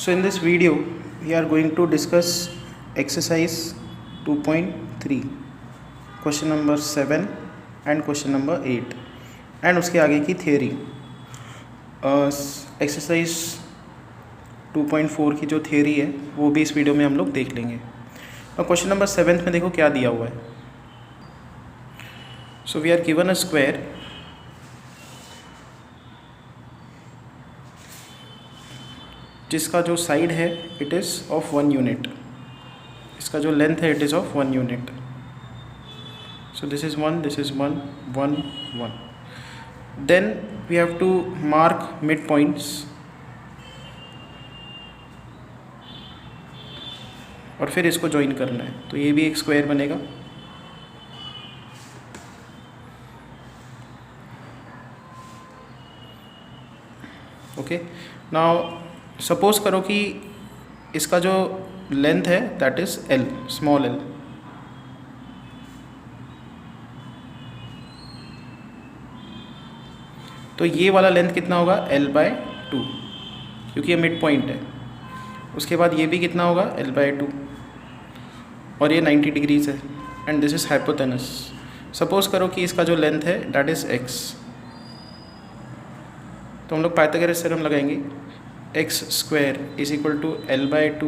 So in this video we are going to discuss exercise 2.3 question number 7 and question number 8 and उसके आगे की theory। Exercise 2.4 की जो theory है वो भी इस वीडियो में हम लोग देख लेंगे। और क्वेश्चन नंबर 7 में देखो क्या दिया हुआ है। So we are given a square जिसका जो साइड है इट इज़ ऑफ 1 यूनिट, इसका जो लेंथ है it is of 1 unit. So this is 1, this is 1, 1, 1। Then we have to mark mid points और फिर इसको ज्वाइन करना है, तो ये भी एक स्क्वायर बनेगा। ओके, नाउ सपोज करो कि इसका जो लेंथ है that is L, small L. तो ये वाला लेंथ कितना होगा l/2, क्योंकि ये मिड पॉइंट है। उसके बाद ये भी कितना होगा l/2 और ये 90 डिग्रीज है and this is hypotenuse. Suppose करो कि इसका जो लेंथ है दैट इज x, तो हम लोग पाइथागोरस थ्योरम लगाएंगे। x square is equal to l/2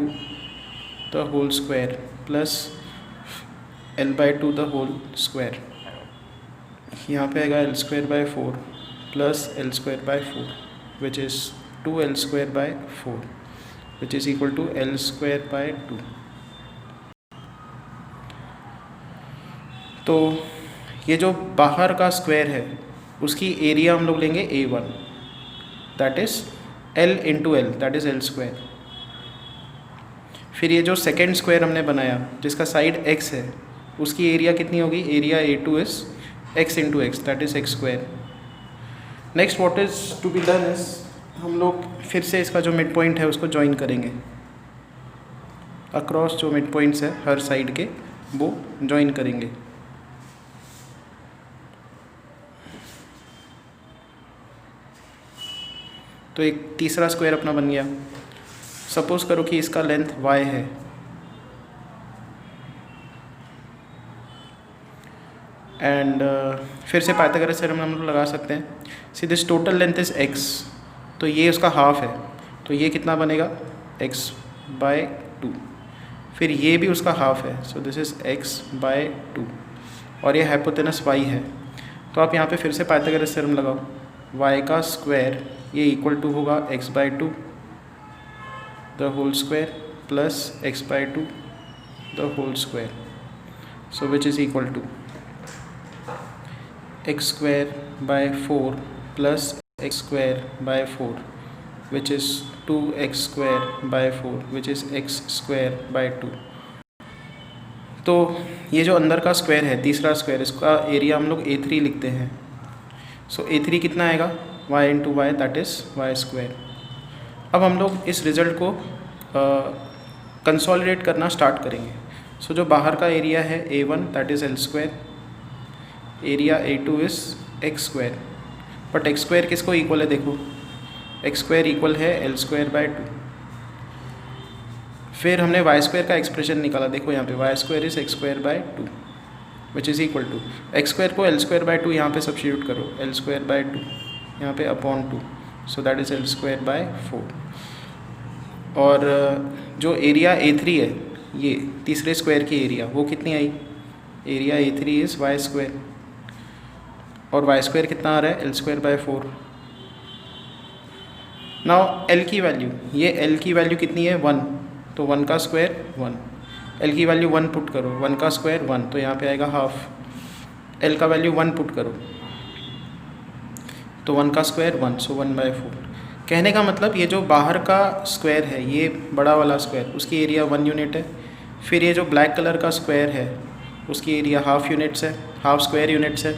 the whole square plus l/2 the whole square. यहाँ पे आएगा l²/4 plus l²/4 which is 2l²/4 which is equal to l²/2। तो ये जो बाहर का स्क्वायर है उसकी एरिया हम लोग लेंगे A1, that is L into L, that is L²। फिर ये जो सेकेंड स्क्वायर हमने बनाया जिसका साइड x है उसकी एरिया कितनी होगी, area A2 is x into x, that is x²। Next what is to be done is हम लोग फिर से इसका जो मिड पॉइंट है उसको ज्वाइन करेंगे। अक्रॉस जो मिड पॉइंट्स है हर साइड के वो ज्वाइन करेंगे। तो एक तीसरा स्क्वायर अपना बन गया। सपोज करो कि इसका लेंथ y है एंड फिर से पाइथागोरस थ्योरम हम लोग लगा सकते हैं। See this total length is x, तो ये उसका हाफ है, तो ये कितना बनेगा x/2। फिर ये भी उसका हाफ है, सो दिस इज x/2 और ये हाइपोटेनस y है। तो आप यहाँ पे फिर से पाइथागोरस थ्योरम लगाओ। y का स्क्वायर ये इक्वल टू होगा x/2 the whole square plus x/2 the whole square, so which is equal to x²/4 plus x²/4 which is 2x²/4 which is x²/2। तो ये जो अंदर का स्क्वायर है तीसरा स्क्वायर, इसका एरिया हम लोग A3 लिखते हैं। सो A3 कितना आएगा y into y, that is y²। अब हम लोग इस रिज़ल्ट को कंसोलिडेट करना स्टार्ट करेंगे। सो जो बाहर का एरिया है A1 that is L², area A2 is x²। But x² किसको इक्वल है, देखो x² इक्वल है L²/2। फिर हमने y² का एक्सप्रेशन निकाला, देखो यहाँ पे y² is x²/2 which is equal to x² को L²/2 यहाँ पे सब्स्टिट्यूट करो, L²/2 यहाँ पे upon 2, so that is L²/4। और जो एरिया A3 है ये तीसरे स्क्वायर की एरिया वो कितनी आई, एरिया A3 इज़ y² और y² कितना आ रहा है L²/4। नाउ L की वैल्यू, ये L की वैल्यू कितनी है 1, तो 1 का स्क्वायर 1, L की वैल्यू 1 पुट करो, 1 का स्क्वायर 1, तो यहाँ पे आएगा हाफ। L का वैल्यू 1 पुट करो तो 1 का स्क्वायर 1, सो 1/4। कहने का मतलब ये जो बाहर का स्क्वायर है ये बड़ा वाला स्क्वायर उसकी एरिया 1 यूनिट है। फिर ये जो ब्लैक कलर का स्क्वायर है उसकी एरिया हाफ यूनिट्स है, हाफ स्क्वायर यूनिट्स है।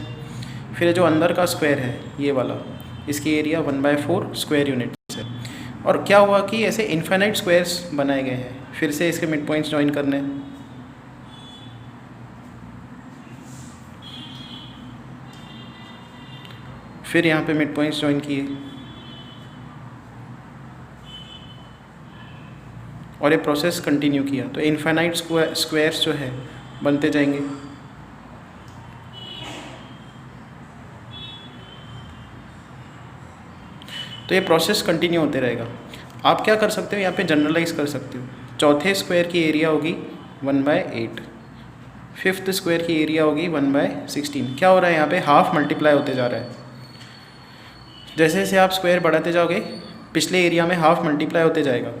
फिर जो अंदर का स्क्वायर है ये वाला, इसकी एरिया 1/4 स्क्वायर यूनिट्स है। और क्या हुआ कि ऐसे इन्फिनाइट स्क्वायर्स बनाए गए हैं, फिर से इसके मिड पॉइंट्स ज्वाइन करने। फिर यहाँ पे मिड पॉइंट्स ज्वाइन किए। और ये प्रोसेस कंटिन्यू किया, तो इन्फाइनाइट स्क्वायर्स जो है बनते जाएंगे। तो ये प्रोसेस कंटिन्यू होते रहेगा। आप क्या कर सकते हो, यहाँ पे जनरलाइज कर सकते हो। चौथे स्क्वायर की एरिया होगी 1/8, फिफ्थ स्क्वायर की एरिया होगी 1/16। क्या हो रहा है यहाँ पे, हाफ मल्टीप्लाई होते जा रहा है। जैसे जैसे आप स्क्वायर बढ़ाते जाओगे पिछले एरिया में हाफ मल्टीप्लाई होते जाएगा।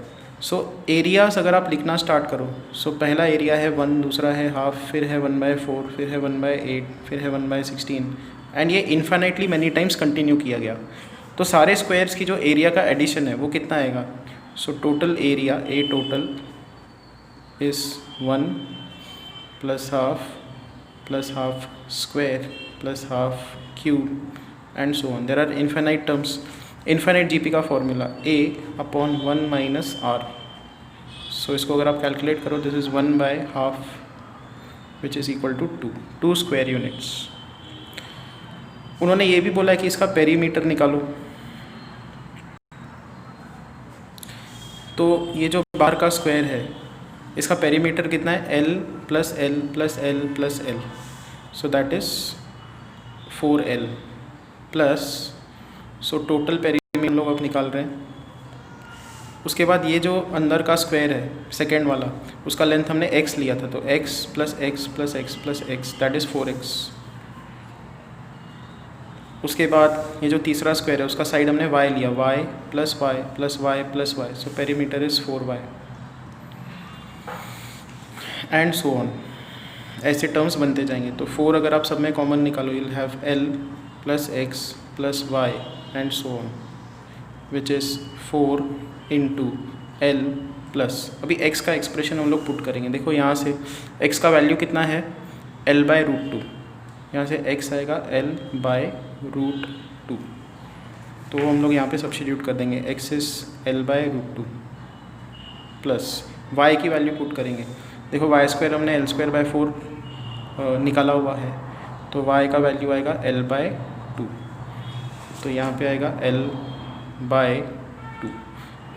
सो एरियाज अगर आप लिखना स्टार्ट करो, सो पहला एरिया है 1, दूसरा है हाफ, फिर है 1/4, फिर है 1/8, फिर है 1/16, एंड ये इन्फाइनाइटली मैनी टाइम्स कंटिन्यू किया गया। तो सारे स्क्वायर्स की जो एरिया का एडिशन है वो कितना आएगा। So total area A total is 1 + half square + half cube and so on. There are infinite terms. Infinite GP का फॉर्मूला A/1 - R। सो इसको अगर आप कैलकुलेट करो, this is 1/2 which is equal to 2 square units. उन्होंने ये भी बोला है कि इसका पेरीमीटर निकालो। तो ये जो बाहर का स्क्वायर है इसका पेरीमीटर कितना है, L + L + L + L, so that is 4L plus, so total perimeter लोग अब निकाल रहे हैं। उसके बाद ये जो अंदर का स्क्वायर है सेकेंड वाला, उसका लेंथ हमने x लिया था, तो x + x + x + x that is 4x। उसके बाद ये जो तीसरा स्क्वायर है उसका साइड हमने y लिया, y + y + y + y, so perimeter is 4y and so on. ऐसे टर्म्स बनते जाएंगे। तो 4 अगर आप सब में कॉमन निकालो, you will have L + x + y and so on, which is 4 × L plus, अभी x का एक्सप्रेशन हम लोग पुट करेंगे। देखो यहाँ से x का वैल्यू कितना है, L/√2, यहाँ से x आएगा L/√2, तो हम लोग यहाँ पे सब्स्टिट्यूट कर देंगे, x is L/√2 plus y की वैल्यू पुट करेंगे। देखो y² हमने L²/4 निकाला हुआ है, तो y का वैल्यू आएगा L/2, तो यहाँ पे आएगा L/2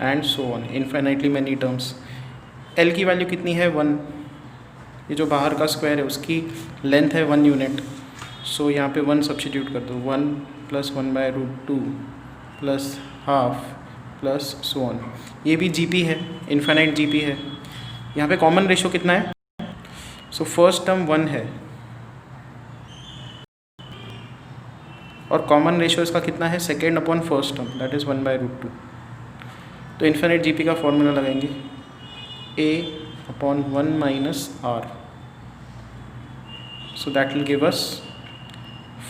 and so on, infinitely many terms. L की वैल्यू कितनी है, 1। ये जो बाहर का स्क्वायर है उसकी लेंथ है 1 यूनिट, सो यहाँ पे 1 सब्स्टिट्यूट कर दो, 1 + 1/√2 + हाफ प्लस सो ऑन। ये भी जीपी है, इन्फाइनाइट जीपी है। यहाँ पे कॉमन रेशो कितना है, सो फर्स्ट टर्म 1 है और कॉमन रेशो इसका कितना है, second upon first term, that is 1/√2। तो इन्फिनिट जीपी का फॉर्मूला लगाएंगे, A/1 - R, so that will give us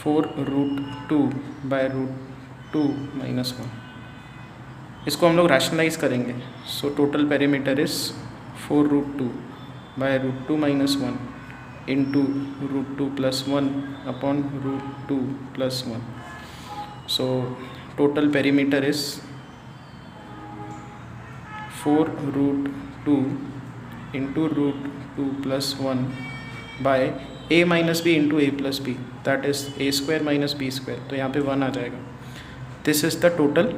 4√2/√2 - 1। इसको हम लोग रैशनलाइज करेंगे, so total perimeter is 4√2/√2 - 1 into √2 + 1 upon √2 + 1. So total perimeter is 4√2 into √2 + 1 by a minus b into a plus b, that is a² minus b², तो यहाँ पे 1 आ जाएगा। This is the total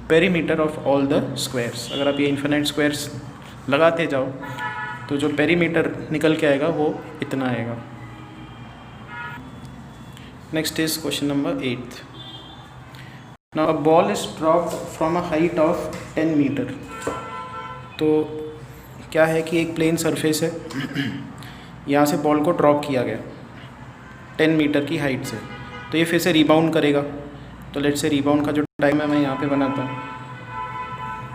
perimeter of all the squares. अगर आप ये infinite squares लगाते जाओ तो जो पेरीमीटर निकल के आएगा वो इतना आएगा। Next is question number 8। Now a ball is dropped from a height of 10 metre. तो क्या है कि एक प्लेन सरफेस है, यहाँ से बॉल को ड्रॉप किया गया 10 मीटर की हाइट से, तो ये फिर से रिबाउंड करेगा। तो लेट्स से रिबाउंड का जो टाइम है मैं यहाँ पे बनाता हूँ,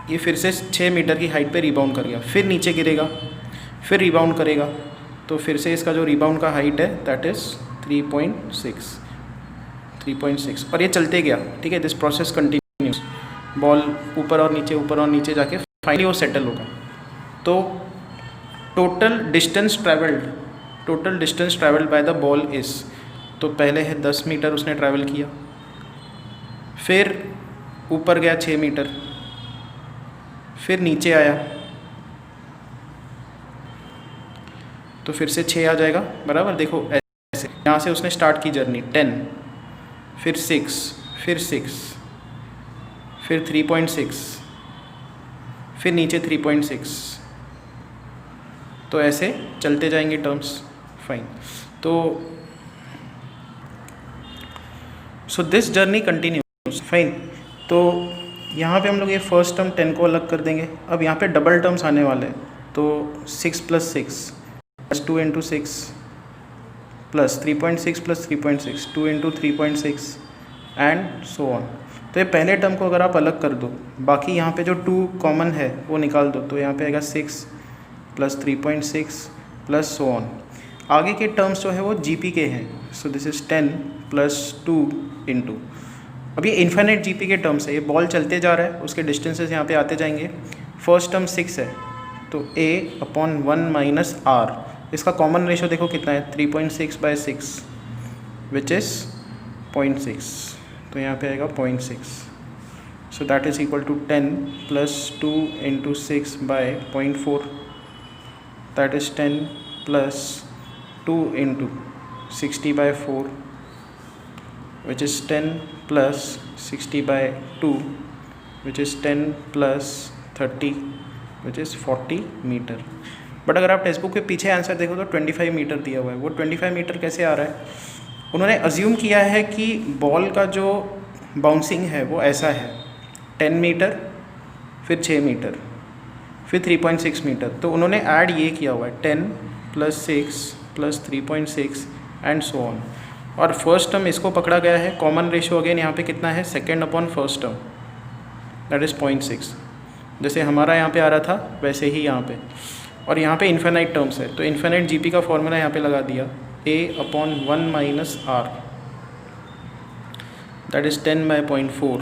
ये फिर से 6 मीटर की हाइट पे रिबाउंड कर गया, फिर नीचे गिरेगा, फिर रिबाउंड करेगा, तो फिर से इसका जो रिबाउंड का हाइट है दैट इज़ 3.6 और ये चलते गया। ठीक है, दिस प्रोसेस कंटिन्यूस, बॉल ऊपर और नीचे जाके फाइनली वो सेटल होगा। तो total distance travelled by the ball is, तो पहले है 10 मीटर उसने ट्रैवल किया, फिर ऊपर गया 6 मीटर, फिर नीचे आया तो फिर से 6 आ जाएगा, बराबर। देखो ऐसे यहाँ से उसने स्टार्ट की जर्नी 10, फिर 6, फिर 3.6, फिर नीचे 3.6, तो ऐसे चलते जाएंगे टर्म्स, फाइन। तो so this journey continues, fine. तो यहाँ पे हम लोग ये फर्स्ट टर्म 10 को अलग कर देंगे। अब यहाँ पे डबल टर्म्स आने वाले हैं, तो 6 + 6 +2 × 6 प्लस 3.6 + 3.6 2 × 3.6 एंड सो ऑन। तो ये पहले टर्म को अगर आप अलग कर दो, बाकी यहाँ पे जो 2 कॉमन है वो निकाल दो, तो यहाँ पे आएगा 6 + 3.6 प्लस सो ऑन। आगे के टर्म्स जो है वो जीपी के हैं, सो दिस इज़ 10 + 2 × अब ये इन्फिनिट जीपी के टर्म्स है, ये बॉल चलते जा रहा है, उसके डिस्टेंसेस यहाँ पे आते जाएंगे। फर्स्ट टर्म 6 है, तो a/1 - r, इसका कॉमन रेशो देखो कितना है, 3.6/6 विच इज़ 0.6, तो यहाँ पे आएगा 0.6। So that is equal to 10 + 2 × 6/0.4, that is 10 + 2 × 60/4 which is 10 + 60/2 which is 10 + 30 which is 40 metre. But अगर आप टेक्स्ट बुक के पीछे आंसर देखो तो 25 मीटर दिया हुआ है। वो 25 मीटर कैसे आ रहा है, उन्होंने अज्यूम किया है कि बॉल का जो बाउंसिंग है वो ऐसा है, 10 मीटर, फिर 6 मीटर, फिर 3.6 मीटर। तो उन्होंने ऐड ये किया हुआ है 10 + 6 + 3.6 एंड सो ऑन। और फर्स्ट टर्म इसको पकड़ा गया है, कॉमन रेशो अगेन यहाँ पे कितना है, 2/1 टर्म, दैट इज़ 0.6। जैसे हमारा यहाँ पे आ रहा था वैसे ही यहाँ पे, और यहाँ पे इन्फिनाइट टर्म्स है, तो इन्फिनाइट जीपी का फॉर्मूला यहाँ पे लगा दिया, a/1 - r, that is 10/0.4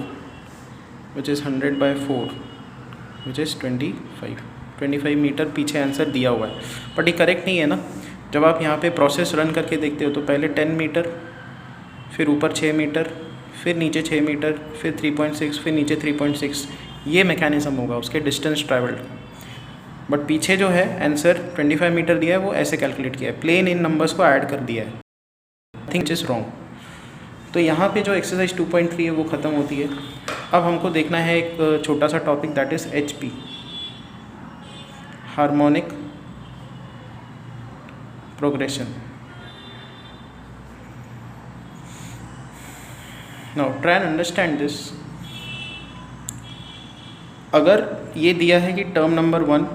which is 100/4 which is 25 metre पीछे आंसर दिया हुआ है। बट ये करेक्ट नहीं है ना, जब आप यहाँ पे प्रोसेस रन करके देखते हो तो पहले 10 मीटर, फिर ऊपर 6 मीटर, फिर नीचे 6 मीटर, फिर 3.6, फिर नीचे 3.6, ये मैकेनिज्म होगा उसके डिस्टेंस ट्रैवल्ड। बट पीछे जो है आंसर 25 मीटर दिया है, वो ऐसे कैलकुलेट किया है, प्लेन इन नंबर्स को ऐड कर दिया है, आई थिंक इज रॉन्ग। तो यहाँ पे जो एक्सरसाइज 2.3 है वो ख़त्म होती है। अब हमको देखना है एक छोटा सा topic, that is HP, harmonic progression. Now try and understand this. अगर ये दिया है कि term number 1,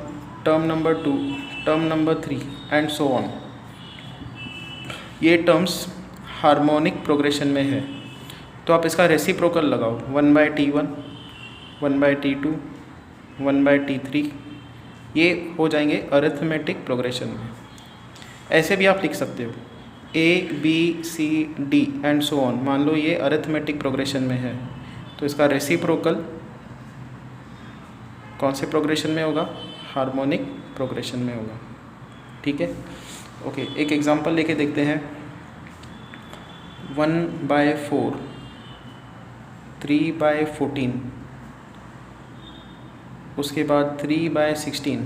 term number 2, term number 3 and so on, ये टर्म्स हार्मोनिक प्रोग्रेशन में है, तो आप इसका रेसिप्रोकल लगाओ, 1/T1, 1/T2, 1/T3, ये हो जाएंगे अरिथमेटिक प्रोग्रेशन में। ऐसे भी आप लिख सकते हो A, B, C, D and so on. मान लो ये अरिथमेटिक प्रोग्रेशन में है, तो इसका रेसिप्रोकल कौन से प्रोग्रेशन में होगा, हार्मोनिक प्रोग्रेशन में होगा। ठीक है, ओके, एक एग्जांपल लेके देखते हैं। 1/4, 3/14, उसके बाद 3/16,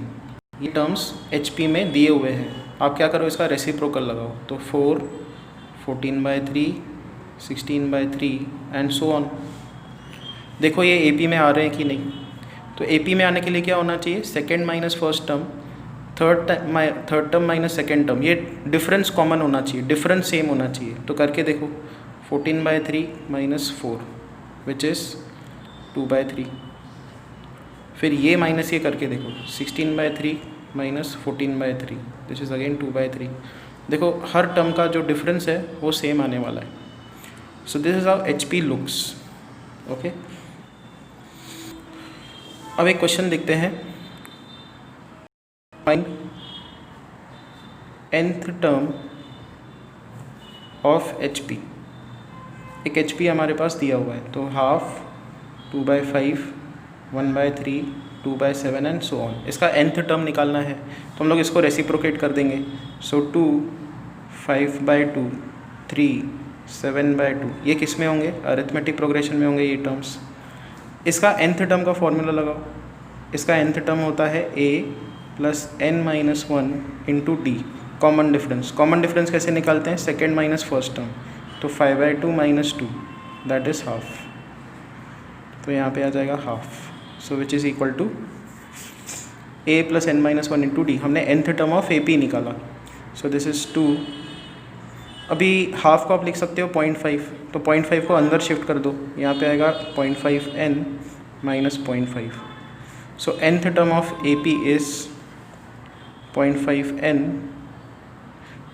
ये टर्म्स HP में दिए हुए हैं। आप क्या करो, इसका रेसिप्रोकल लगाओ, तो 4, 14/3, 16/3 एंड सो ऑन। देखो ये AP में आ रहे हैं कि नहीं, तो AP में आने के लिए क्या होना चाहिए, second minus first term, third term minus second term, ये डिफरेंस कॉमन होना चाहिए, डिफरेंस सेम होना चाहिए। तो करके देखो, 14/3 - 4 विच इज़ 2/3, फिर ये माइनस ये करके देखो, 16/3 - 14/3, दिस इज़ अगेन 2/3। देखो हर टर्म का जो डिफरेंस है वो सेम आने वाला है। सो this is how HP looks. Okay, अब एक क्वेश्चन देखते हैं, find nth term of HP। एक HP हमारे पास दिया हुआ है, तो 1/2, 2/5, 1/3, 2/7 एंड सो ऑन। इसका nth टर्म निकालना है, तो हम लोग इसको रेसिप्रोकेट कर देंगे। सो 2, 5/2, 3, 7/2, ये किस में होंगे, अरिथमेटिक प्रोग्रेशन में होंगे ये टर्म्स। इसका nth टर्म का फॉर्मूला लगाओ। इसका nth टर्म होता है A + n - 1 × D, common difference. Common difference कैसे निकालते हैं, सेकेंड माइनस फर्स्ट टर्म, तो 5/2 - 2, दैट इज़ हाफ, तो यहाँ पे आ जाएगा half. So which is equal to a plus n minus one into D, हमने nth term of A P निकाला। So this is 2। अभी हाफ को आप लिख सकते हो 0.5, तो 0.5 को अंदर शिफ्ट कर दो, यहाँ पे आएगा 0.5 n minus 0.5। So nth term of A P is 0.5 n,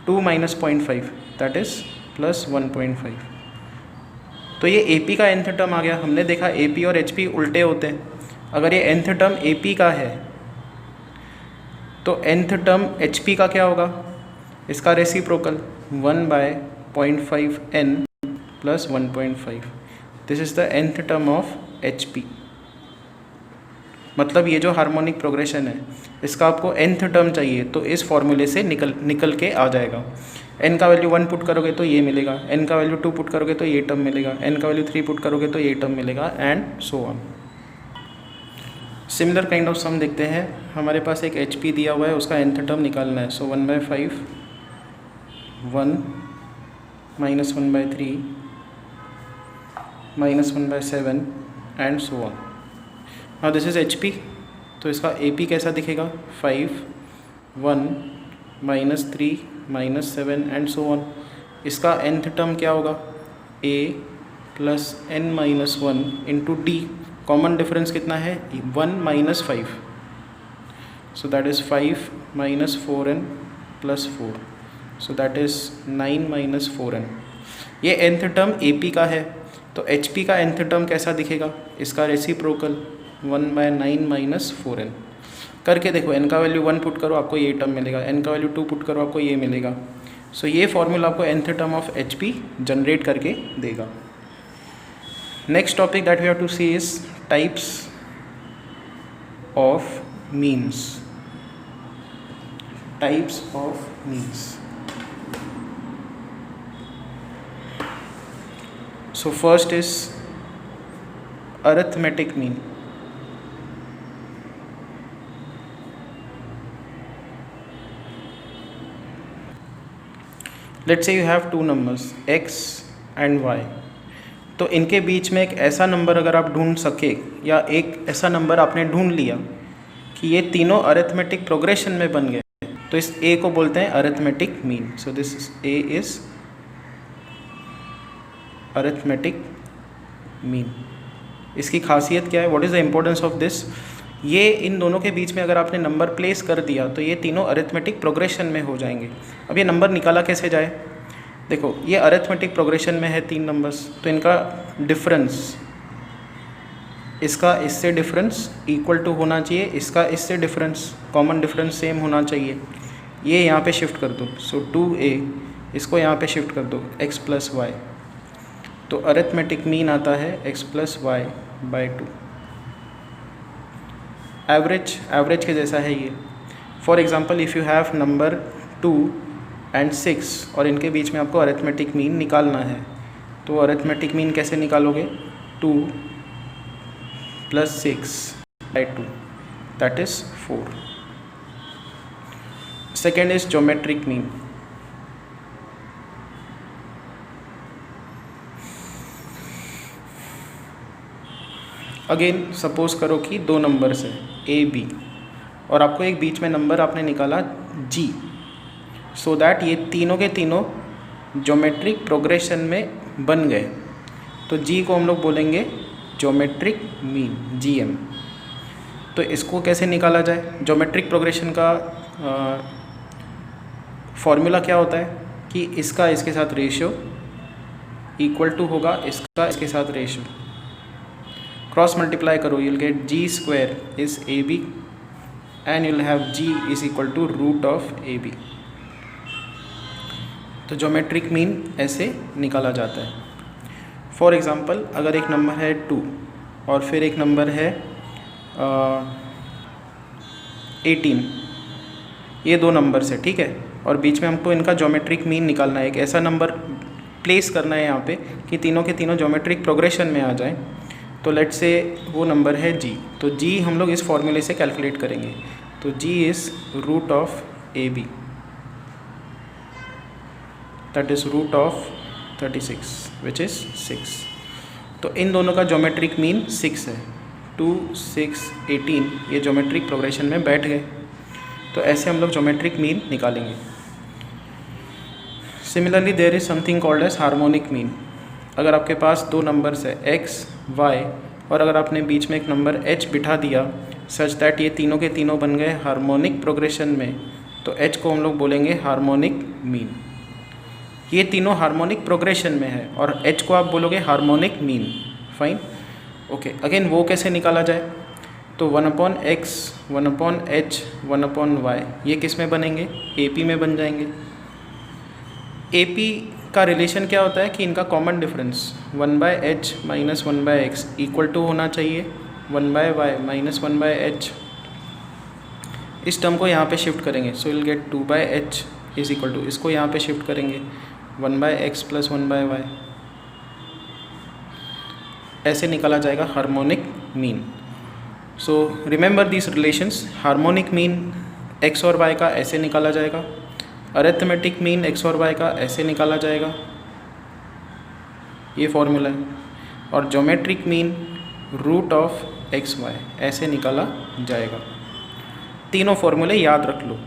2 minus 0.5 that is plus 1.5। तो ये ए पी का nth टर्म आ गया। हमने देखा ए पी और एच पी उल्टे होते हैं। अगर ये nth टर्म ए पी का है तो nth टर्म एच पी का क्या होगा, इसका reciprocal 1/0.5 n plus 1.5। This is the nth term of H P. मतलब ये जो हार्मोनिक प्रोग्रेशन है इसका आपको nth टर्म चाहिए तो इस फॉर्मूले से निकल के आ जाएगा। n का वैल्यू 1 पुट करोगे तो ये मिलेगा, n का वैल्यू 2 पुट करोगे तो ये टर्म मिलेगा, n का वैल्यू 3 पुट करोगे तो ये टर्म मिलेगा, and so on. Similar kind of sum देखते हैं। हमारे पास एक एच पी दिया हुआ है, उसका nth टर्म निकालना है। सो 1/5, 1 minus 1/3 minus 1/7 and so on. Now this is H P, तो इसका ए पी कैसा दिखेगा, 5, 1 minus 3 minus 7 and so on. इसका nth टर्म क्या होगा, a plus n minus 1 into D. Common difference कितना है, 1 minus 5, so that is 5 minus 4n plus 4, so that is 9 minus 4n। ये nth टर्म ए पी का है, तो H P का nth टर्म कैसा दिखेगा, इसका रेसिप्रोकल 1/9 माइनस 4n। करके देखो, n का वैल्यू 1 पुट करो आपको ये टर्म मिलेगा, n का वैल्यू 2 पुट करो आपको ये मिलेगा। सो ये फॉर्मूला आपको nth term of H P generate करके देगा। Next topic that we have to see is types of means. Types of means. So first is arithmetic mean. Let's say you have two numbers x and y, तो इनके बीच में एक ऐसा number अगर आप ढूंढ सके, या एक ऐसा नंबर आपने ढूंढ लिया कि ये तीनों अरिथमेटिक प्रोग्रेशन में बन गए, तो इस a को बोलते हैं arithmetic mean. So this a is arithmetic mean. इसकी खासियत क्या है, what is the importance of this, ये इन दोनों के बीच में अगर आपने नंबर प्लेस कर दिया तो ये तीनों अरिथमेटिक प्रोग्रेशन में हो जाएंगे। अब ये नंबर निकाला कैसे जाए, देखो ये अरिथमेटिक प्रोग्रेशन में है 3 नंबर्स, तो इनका डिफरेंस, इसका इससे डिफरेंस इक्वल टू होना चाहिए, इसका इससे डिफरेंस, कॉमन डिफरेंस सेम होना चाहिए। ये यहाँ पे शिफ्ट कर दो, सो 2a, इसको यहाँ पे शिफ्ट कर दो x प्लस वाई, तो अरिथमेटिक मीन आता है x plus y by 2। Average के जैसा है ये। For example if you have number 2 and 6 और इनके बीच में आपको अरिथमेटिक मीन निकालना है, तो अरिथमेटिक मीन कैसे निकालोगे, 2 plus 6 by 2 that is 4। Second is geometric mean. Again suppose करो कि 2 नंबर्स है ए बी, और आपको एक बीच में नंबर आपने निकाला जी, सो दैट ये तीनों के तीनों ज्योमेट्रिक प्रोग्रेशन में बन गए, तो जी को हम लोग बोलेंगे ज्योमेट्रिक मीन, जीएम। तो इसको कैसे निकाला जाए, ज्योमेट्रिक प्रोग्रेशन का फॉर्मूला क्या होता है कि इसका इसके साथ रेशियो इक्वल टू होगा इसका इसके साथ रेशियो, क्रॉस मल्टीप्लाई करो, you'll get g square is ab and you'll have g is equal to root of ab। तो ज्योमेट्रिक मीन ऐसे निकाला जाता है। फॉर एग्ज़ाम्पल अगर एक नंबर है 2 और फिर एक नंबर है 18, ये 2 नंबर्स है, ठीक है, और बीच में हमको इनका ज्योमेट्रिक मीन निकालना है। एक ऐसा नंबर प्लेस करना है यहाँ पे कि तीनों के तीनों ज्योमेट्रिक प्रोग्रेशन में आ जाएं। तो लेट्स से वो नंबर है g, तो g हम लोग इस फॉर्मूले से कैलकुलेट करेंगे, तो g is root of a b, that is root of 36 which is 6। तो इन दोनों का ज्योमेट्रिक मीन 6 है, 2, 6, 18 ये ज्योमेट्रिक प्रोग्रेशन में बैठ गए। तो ऐसे हम लोग ज्योमेट्रिक मीन निकालेंगे। Similarly there is something called as harmonic mean. अगर आपके पास दो नंबर्स है x, y और अगर आपने बीच में एक नंबर h बिठा दिया सच दैट ये तीनों के तीनों बन गए हार्मोनिक प्रोग्रेशन में, तो h को हम लोग बोलेंगे हार्मोनिक मीन। ये तीनों हार्मोनिक प्रोग्रेशन में है और h को आप बोलोगे harmonic mean. Fine, okay. Again वो कैसे निकाला जाए? तो 1/x, 1/h, 1/y ये किस में बनेंगे? AP में बन जाएंगे। AP का रिलेशन क्या होता है कि इनका common difference 1/h minus 1/x equal to होना चाहिए 1/y माइनस 1/h। इस टर्म को यहाँ पे शिफ्ट करेंगे, so will get 2/h is equal to, इसको यहाँ पे शिफ्ट करेंगे 1/x प्लस 1/y। ऐसे निकाला जाएगा harmonic mean. So remember this relations. Harmonic mean x और y का ऐसे निकाला जाएगा, अरिथमेटिक मीन x और y का ऐसे निकाला जाएगा, ये फॉर्मूला है, और geometric mean root of x y ऐसे निकाला जाएगा। तीनों फॉर्मूले याद रख लो।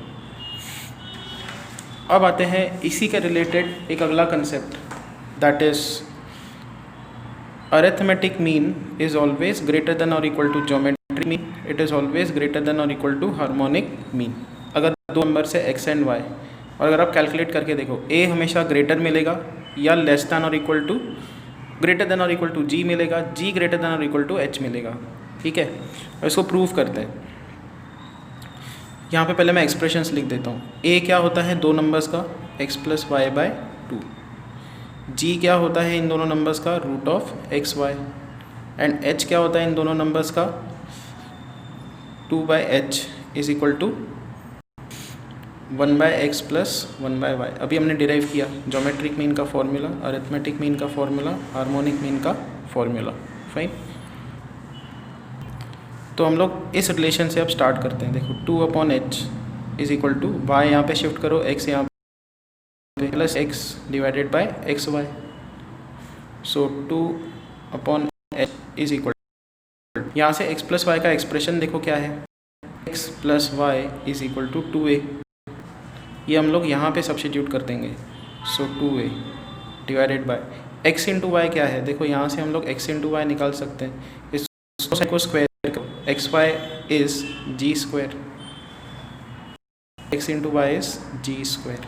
अब आते हैं इसी के रिलेटेड एक अगला concept, that is arithmetic mean is always greater than और equal to geometric mean, it is always greater than और इक्वल टू हार्मोनिक मीन। अगर दो नंबर से x एंड y, और अगर आप कैलकुलेट करके देखो a हमेशा ग्रेटर मिलेगा या लेस दैन और इक्वल टू ग्रेटर देन और इक्वल टू g मिलेगा, g ग्रेटर देन और इक्वल टू h मिलेगा। ठीक है, और इसको प्रूव करते हैं। यहाँ पे पहले मैं एक्सप्रेशंस लिख देता हूँ। a क्या होता है दो नंबर्स का x plus Y by 2, g क्या होता है इन दोनों नंबर्स का root of x y, and h क्या होता है इन दोनों नंबर्स का 2/h is equal to 1/x plus 1/y। अभी हमने डिराइव किया ज्योमेट्रिक मीन का फॉर्मूला, अरिथमेटिक मीन का फॉर्मूला, हार्मोनिक मीन का फॉर्मूला। फाइन, तो हम लोग इस रिलेशन से अब स्टार्ट करते हैं। देखो 2/h is equal to y, यहाँ पे शिफ्ट करो x यहाँ पे plus x divided by x y. So 2/h is equal, यहाँ से x प्लस वाई का एक्सप्रेशन देखो क्या है, x plus y is equal to 2a। ये हम लोग यहाँ पे सब्स्टिट्यूट कर देंगे, so 2a divided by x into y क्या है, देखो यहाँ से हम लोग x इंटू वाई निकाल सकते हैं, इसको स्क्वायर करो, x y is g square, x into y is g square.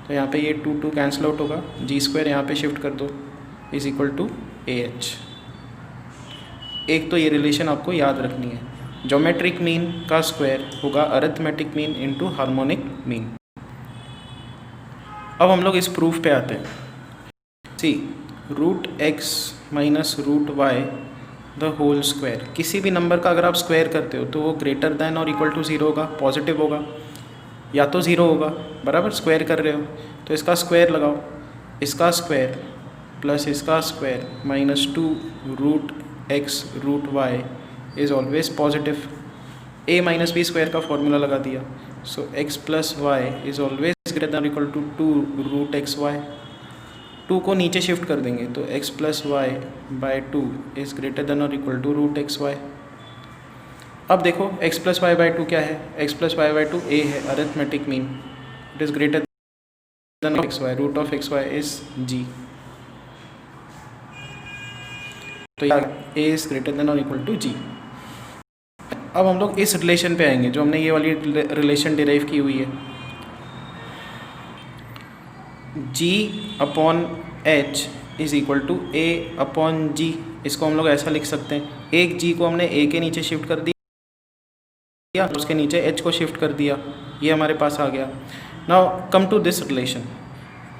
तो यहाँ पे ये 2 कैंसिल आउट होगा, जी स्क्वायर यहाँ पे शिफ्ट कर दो इज इक्वल टू ah। एक तो ये रिलेशन आपको याद रखनी है, ज्योमेट्रिक मीन का स्क्वायर होगा arithmetic mean into harmonic mean. अब हम लोग इस प्रूफ पे आते हैं। See root X minus root Y the whole square, किसी भी नंबर का अगर आप स्क्वायर करते हो तो वो ग्रेटर दैन और इक्वल टू 0 होगा, पॉजिटिव होगा या तो 0 होगा, बराबर। स्क्वायर कर रहे हो तो इसका स्क्वायर लगाओ, इसका स्क्वायर प्लस इसका square minus 2 root X root Y is always positive. a minus B square का फॉर्मूला लगा दिया, so x plus Y is always greater than equal to 2 root X Y. 2 को नीचे शिफ्ट कर देंगे तो x plus Y by 2 is greater than और equal to root X Y. अब देखो x प्लस वाई बाय 2 क्या है, x plus Y by 2 a है, arithmetic mean, it is greater than x y, root of x y is g। तो a is greater than और equal to g। अब हम लोग इस रिलेशन पे आएंगे जो हमने ये वाली रिलेशन डिराइव की हुई है, g upon h is equal to a upon g। इसको हम लोग ऐसा लिख सकते हैं, एक g को हमने a के नीचे शिफ्ट कर दिया, उसके नीचे h को शिफ्ट कर दिया, ये हमारे पास आ गया। Now come to this relation,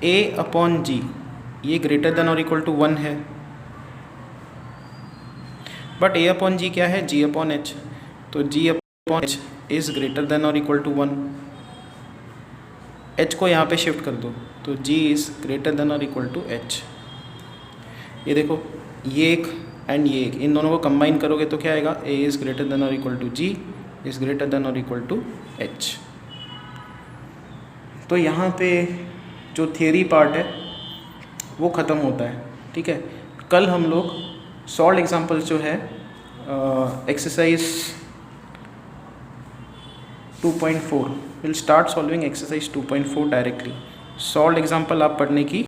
a upon g ये ग्रेटर देन और इक्वल टू 1 है, बट a अपॉन g क्या है, g अपॉन h, तो g upon h is greater than और इक्वल टू 1। h को यहाँ पे शिफ्ट कर दो तो g इज़ ग्रेटर देन और इक्वल टू h। ये देखो ये एक एंड ये एक, इन दोनों को कंबाइन करोगे तो क्या आएगा, a इज़ ग्रेटर देन और equal to g is greater than और इक्वल टू h। तो यहाँ पे जो थियरी पार्ट है वो ख़त्म होता है। ठीक है, कल हम लोग सॉल्व एग्जाम्पल्स जो है exercise 2.4 will start solving exercise 2.4 directly. Solve example आप पढ़ने की